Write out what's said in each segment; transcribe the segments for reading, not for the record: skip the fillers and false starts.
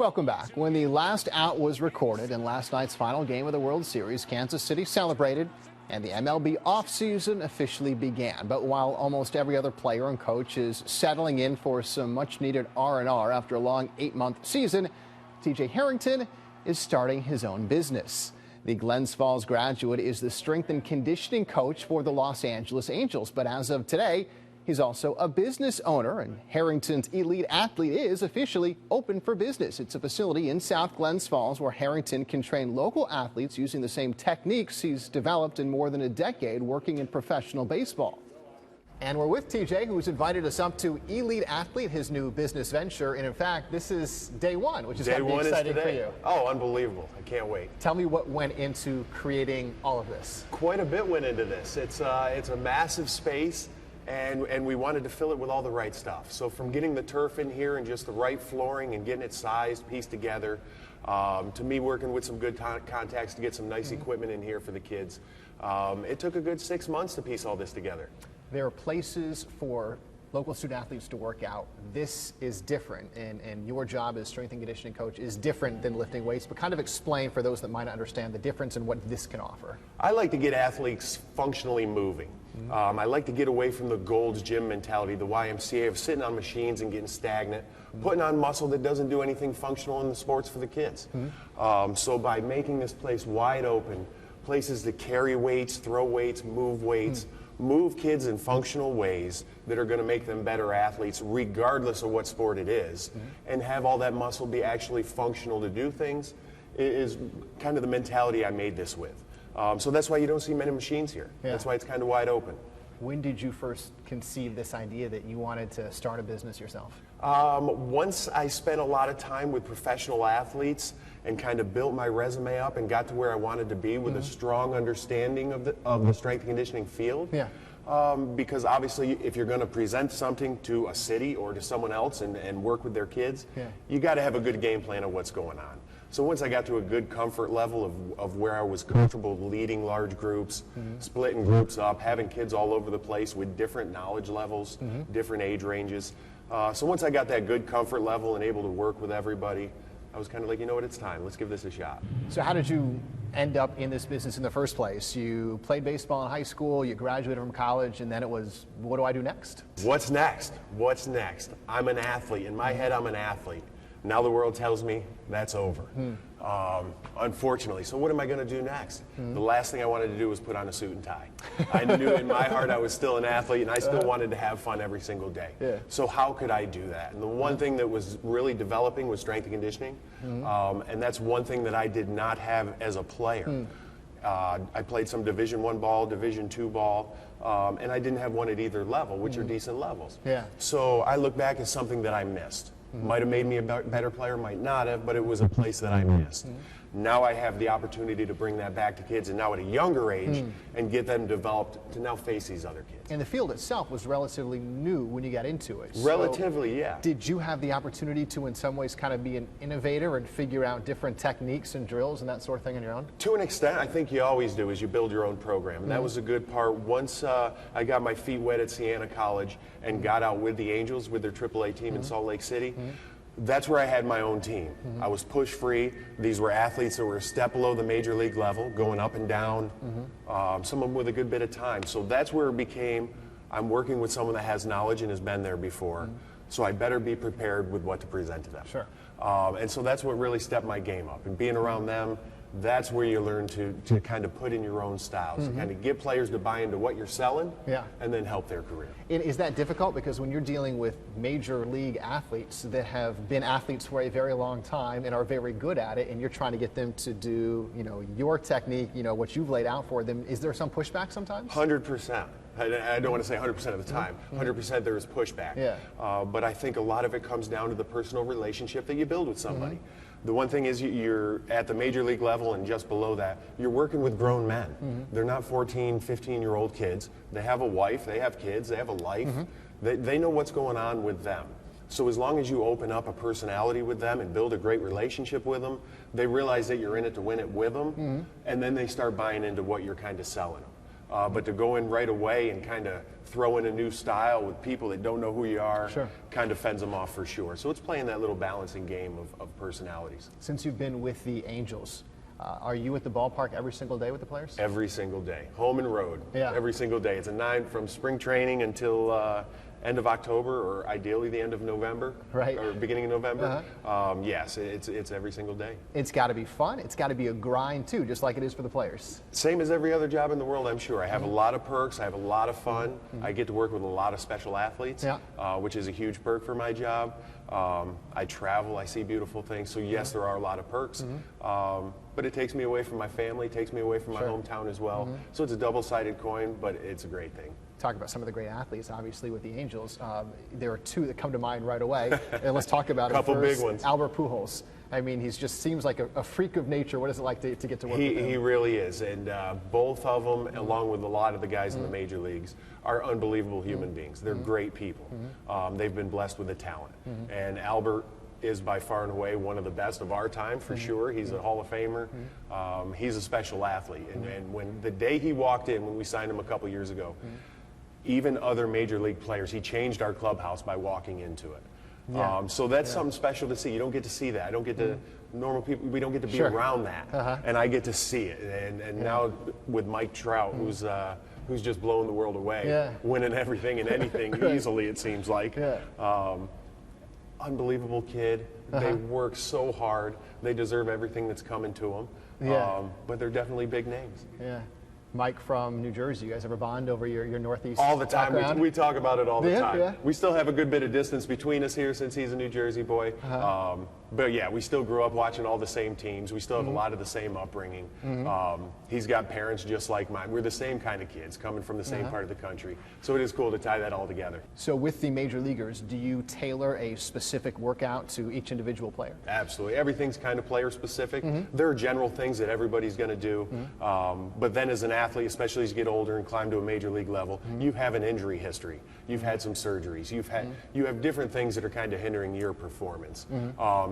Welcome back. When the last out was recorded in last night's final game of the World Series, Kansas City celebrated and the MLB offseason officially began. But while almost every other player and coach is settling in for some much-needed R&R after a long 8-month season, TJ Harrington is starting his own business. The Glens Falls graduate is the strength and conditioning coach for the Los Angeles Angels. But as of today, he's also a business owner, and Harrington's Elite Athlete is officially open for business. It's a facility in South Glens Falls where Harrington can train local athletes using the same techniques he's developed in more than a decade working in professional baseball. And we're with TJ, who's invited us up to Elite Athlete, his new business venture. And in fact, this is day one, which is going to be exciting for you. Oh, unbelievable. I can't wait. Tell me what went into creating all of this. Quite a bit went into this. It's a massive space. And we wanted to fill it with all the right stuff. So from getting the turf in here and just the right flooring and getting it sized, pieced together, to me working with some good contacts to get some nice equipment in here for the kids. It took a good 6 months to piece all this together. There are places for local student athletes to work out. This is different, and your job as strength and conditioning coach is different than lifting weights, but kind of explain for those that might not understand the difference and what this can offer. I like to get athletes functionally moving. I like to get away from the Gold's Gym mentality, the YMCA of sitting on machines and getting stagnant, putting on muscle that doesn't do anything functional in the sports for the kids. So by making this place wide open, places to carry weights, throw weights, move kids in functional ways that are going to make them better athletes regardless of what sport it is, and have all that muscle be actually functional to do things is kind of the mentality I made this with. So that's why you don't see many machines here. Yeah. That's why it's kind of wide open. When did you first conceive this idea that you wanted to start a business yourself? Once I spent a lot of time with professional athletes and kind of built my resume up and got to where I wanted to be with a strong understanding of the strength and conditioning field. Yeah. Because obviously if you're going to present something to a city or to someone else and work with their kids, you got to have a good game plan of what's going on. So once I got to a good comfort level of where I was comfortable leading large groups, splitting groups up, having kids all over the place with different knowledge levels, different age ranges. So once I got that good comfort level and able to work with everybody, I was kind of like, you know what, it's time. Let's give this a shot. So how did you end up in this business in the first place? You played baseball in high school, you graduated from college, and then it was, what do I do next? What's next? What's next? I'm an athlete. In my head, I'm an athlete. Now the world tells me that's over, unfortunately. So what am I going to do next? The last thing I wanted to do was put on a suit and tie. I knew in my heart I was still an athlete, and I still wanted to have fun every single day. So how could I do that? And the one thing that was really developing was strength and conditioning, and that's one thing that I did not have as a player. I played some Division I ball, Division II ball, and I didn't have one at either level, which are decent levels. So I look back as something that I missed. Might have made me a better player, might not have, but it was a place that I missed. Now I have the opportunity to bring that back to kids, and now at a younger age, and get them developed to now face these other kids. And the field itself was relatively new when you got into it. Relatively, yeah. Did you have the opportunity to, in some ways, kind of be an innovator and figure out different techniques and drills and that sort of thing on your own? To an extent, I think you always do, is you build your own program. And that was a good part. Once I got my feet wet at Siena College and got out with the Angels, with their AAA team in Salt Lake City, that's where I had my own team. I was push free. These were athletes that were a step below the major league level, going up and down, some of them with a good bit of time. So that's where it became, I'm working with someone that has knowledge and has been there before, so I better be prepared with what to present to them. Sure. And so that's what really stepped my game up. And being around them, that's where you learn to kind of put in your own styles, to kind of get players to buy into what you're selling, and then help their career. And is that difficult? Because when you're dealing with major league athletes that have been athletes for a very long time and are very good at it, and you're trying to get them to do, your technique, what you've laid out for them, is there some pushback sometimes? 100%. I don't want to say 100% of the time. 100% there is pushback. But I think a lot of it comes down to the personal relationship that you build with somebody. The one thing is you're at the major league level, and just below that, you're working with grown men. They're not 14, 15-year-old kids. They have a wife, they have kids, they have a life. They know what's going on with them. So as long as you open up a personality with them and build a great relationship with them, they realize that you're in it to win it with them, and then they start buying into what you're kind of selling them. but to go in right away and kind of throw in a new style with people that don't know who you are, Sure. kind of fends them off for sure. So it's playing that little balancing game of personalities. Since you've been with the Angels, are you at the ballpark every single day with the players? Every single day, home and road. Yeah. Every single day. It's a 9 from spring training until end of October, or ideally the end of November, right, or beginning of November. Yes, it's every single day. It's got to be fun. It's got to be a grind too, just like it is for the players. Same as every other job in the world, I'm sure. I have a lot of perks. I have a lot of fun. I get to work with a lot of special athletes, which is a huge perk for my job. I travel. I see beautiful things. So yes, there are a lot of perks. But it takes me away from my family, takes me away from my hometown as well. So it's a double-sided coin, but it's a great thing. Talk about some of the great athletes, obviously, with the Angels. There are two that come to mind right away. And let's talk about Couple it first. big ones. Albert Pujols. I mean, he just seems like a freak of nature. What is it like to get to work with him? He really is. And both of them, along with a lot of the guys in the major leagues, are unbelievable human beings. They're great people. They've been blessed with the talent. And Albert is by far and away one of the best of our time, for sure. He's a Hall of Famer. He's a special athlete. And when the day he walked in, when we signed him a couple years ago, even other major league players, he changed our clubhouse by walking into it. So that's something special to see. You don't get to see that. I don't get to, normal people, we don't get to be around that. And I get to see it. And now with Mike Trout, who's just blowing the world away, winning everything and anything easily, it seems like. Unbelievable kid. They work so hard. They deserve everything that's coming to them. But they're definitely big names. Mike from New Jersey, you guys ever bond over your Northeast all the time? background? We talk about it all the time. Yeah. We still have a good bit of distance between us here since he's a New Jersey boy. But yeah, we still grew up watching all the same teams. We still have a lot of the same upbringing. He's got parents just like mine. We're the same kind of kids coming from the same part of the country. So it is cool to tie that all together. So with the major leaguers, do you tailor a specific workout to each individual player? Absolutely. Everything's kind of player specific. There are general things that everybody's going to do. But then as an athlete, especially as you get older and climb to a major league level, you have an injury history. You've had some surgeries. You have different things that are kind of hindering your performance.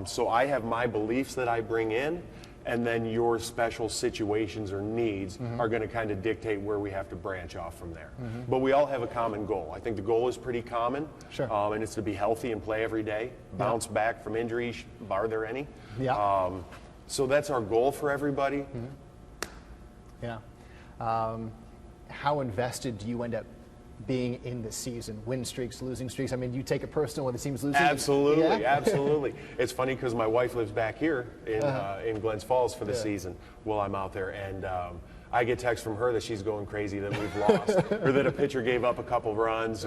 So I have my beliefs that I bring in, and then your special situations or needs are going to kind of dictate where we have to branch off from there. But we all have a common goal. I think the goal is pretty common, and it's to be healthy and play every day, bounce back from injuries, are there any? So that's our goal for everybody. How invested do you end up being in the season? Win streaks, losing streaks? I mean, do you take it personal when the team's losing? Absolutely, absolutely. It's funny because my wife lives back here in Glens Falls for the season while I'm out there, and I get texts from her that she's going crazy that we've lost or that a pitcher gave up a couple runs.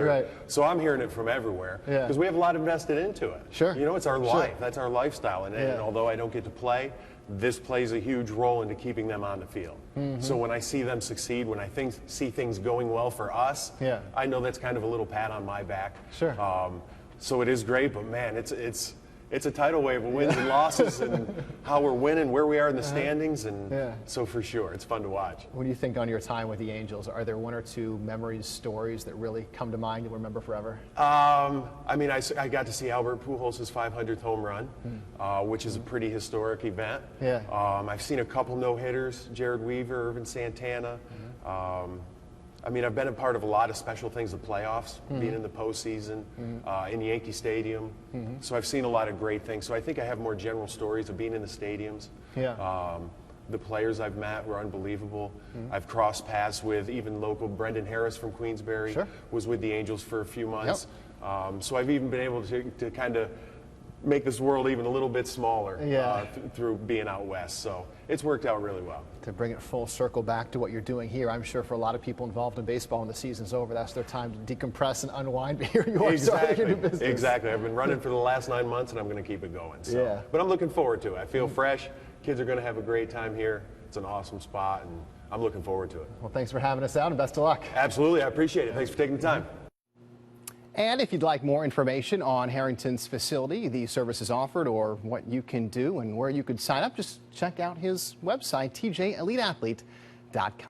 So I'm hearing it from everywhere because we have a lot invested into it. You know, it's our life. That's our lifestyle. And although I don't get to play, this plays a huge role into keeping them on the field. So when I see them succeed, when I see things going well for us, I know that's kind of a little pat on my back. So it is great, but man, it's a tidal wave of wins and losses and how we're winning, where we are in the standings, and so for sure, it's fun to watch. When you think on your time with the Angels, are there one or two memories, stories that really come to mind you'll remember forever? I mean, I got to see Albert Pujols' 500th home run, which is a pretty historic event. I've seen a couple no-hitters, Jared Weaver, Irvin Santana. I mean, I've been a part of a lot of special things, the playoffs, being in the postseason, in Yankee Stadium. So I've seen a lot of great things. So I think I have more general stories of being in the stadiums. The players I've met were unbelievable. I've crossed paths with even local Brendan Harris from Queensbury, was with the Angels for a few months. So I've even been able to kind of make this world even a little bit smaller through being out west. So it's worked out really well. To bring it full circle back to what you're doing here, I'm sure for a lot of people involved in baseball when the season's over, that's their time to decompress and unwind. But here you are starting a new business. Exactly. I've been running for the last 9 months, and I'm going to keep it going. So. But I'm looking forward to it. I feel fresh. Kids are going to have a great time here. It's an awesome spot, and I'm looking forward to it. Well, thanks for having us out, and best of luck. Absolutely. I appreciate it. Thanks for taking the time. And if you'd like more information on Harrington's facility, the services offered, or what you can do and where you could sign up, just check out his website, tjeliteathlete.com.